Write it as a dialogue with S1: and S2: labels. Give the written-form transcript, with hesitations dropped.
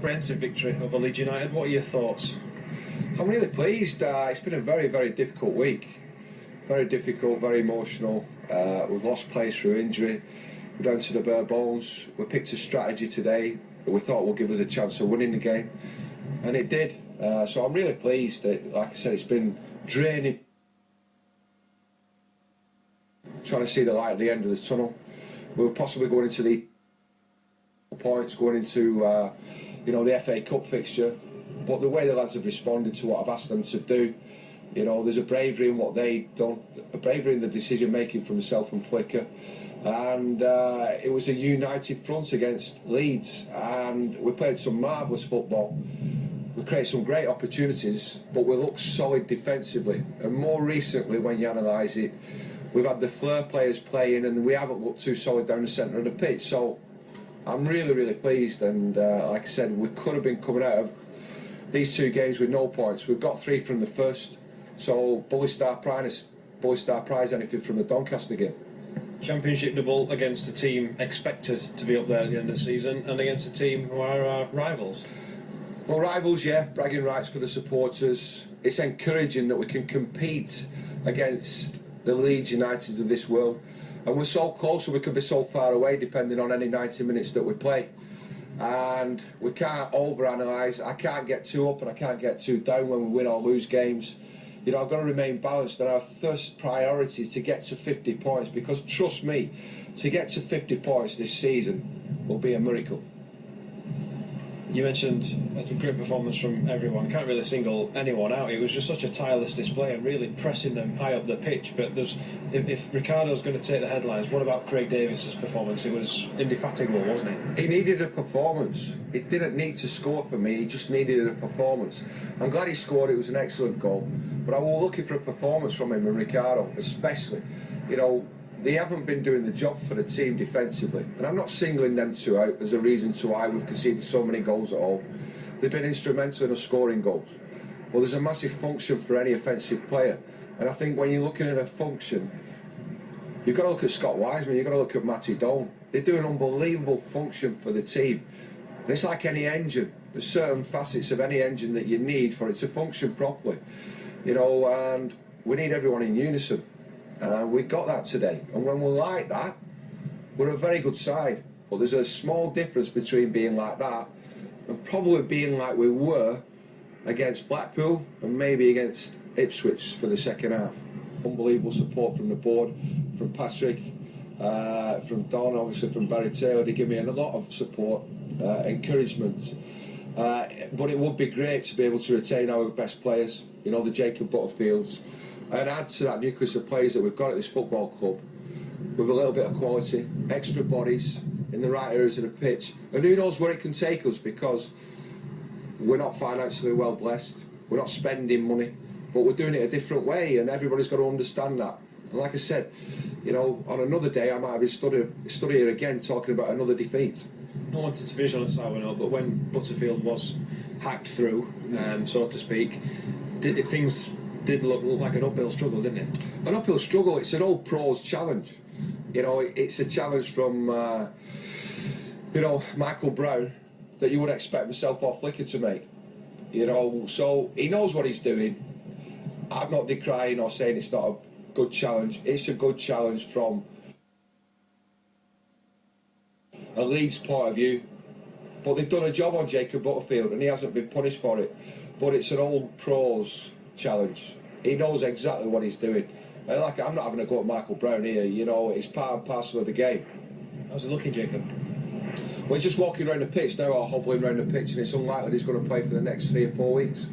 S1: Comprehensive victory over Leeds United. What are your thoughts?
S2: I'm really pleased. It's been a very, very difficult week. Very difficult, very emotional. We've lost players through injury. We're down to the bare bones. We picked a strategy today that we thought would give us a chance of winning the game, and it did. So I'm really pleased that, like I said, it's been draining. Trying to see the light at the end of the tunnel. We were possibly going into the points, going into the FA Cup fixture, but the way the lads have responded to what I've asked them to do, there's a bravery in what they've done, a bravery in the decision making from myself and Flicker, and it was a united front against Leeds, and we played some marvellous football. We created some great opportunities, but we looked solid defensively, and more recently when you analyse it, we've had the flair players playing and we haven't looked too solid down the centre of the pitch. So I'm really, really pleased, and like I said, we could have been coming out of these two games with no points. We've got 3 from the first, so Bully Star Prize anything from the Doncaster game.
S1: Championship double against a team expected to be up there at the end of the season, and against a team who are our rivals.
S2: Well, rivals, yeah, bragging rights for the supporters. It's encouraging that we can compete against the Leeds Uniteds of this world, and we're so close and we could be so far away depending on any 90 minutes that we play, and we can't overanalyse. I can't get too up and I can't get too down when we win or lose games. I've got to remain balanced, and our first priority is to get to 50 points, because trust me, to get to 50 points this season will be a miracle.
S1: You mentioned a great performance from everyone. Can't really single anyone out. It was just such a tireless display and really pressing them high up the pitch. But if Ricardo's going to take the headlines, what about Craig Davis' performance? It was indefatigable, wasn't it?
S2: He needed a performance. He didn't need to score for me. He just needed a performance. I'm glad he scored. It was an excellent goal. But I was looking for a performance from him and Ricardo, especially. They haven't been doing the job for the team defensively, and I'm not singling them two out as a reason to why we've conceded so many goals at home. They've been instrumental in us scoring goals. Well, there's a massive function for any offensive player, and I think when you're looking at a function, you've got to look at Scott Wiseman, you've got to look at Matty Doan. They do an unbelievable function for the team, and it's like any engine. There's certain facets of any engine that you need for it to function properly, and we need everyone in unison. We got that today, and when we're like that, we're a very good side. But there's a small difference between being like that and probably being like we were against Blackpool and maybe against Ipswich for the second half. Unbelievable support from the board, from Patrick, from Don, obviously from Barry Taylor. They give me a lot of support, encouragement. But it would be great to be able to retain our best players, the Jacob Butterfields, and add to that nucleus of players that we've got at this football club with a little bit of quality, extra bodies in the right areas of the pitch, and who knows where it can take us, because we're not financially well blessed, we're not spending money, but we're doing it a different way, and everybody's got to understand that. And like I said, on another day I might have been stood here again talking about another defeat.
S1: Not wanting to visual on a sour note, but when Butterfield was hacked through, so to speak, things did look like an uphill struggle, didn't it?
S2: An uphill struggle. It's an old pros challenge. It's a challenge from Michael Brown that you would expect myself or Flicker to make. So he knows what he's doing. I'm not decrying or saying it's not a good challenge. It's a good challenge from a Leeds point of view. But they've done a job on Jacob Butterfield and he hasn't been punished for it. But it's an old pros challenge. He knows exactly what he's doing. And I'm not having a go at Michael Brown here, it's part and parcel of the game.
S1: How's it looking, Jacob?
S2: Well, he's just walking around the pitch now, or hobbling around the pitch, and it's unlikely he's going to play for the next 3 or 4 weeks.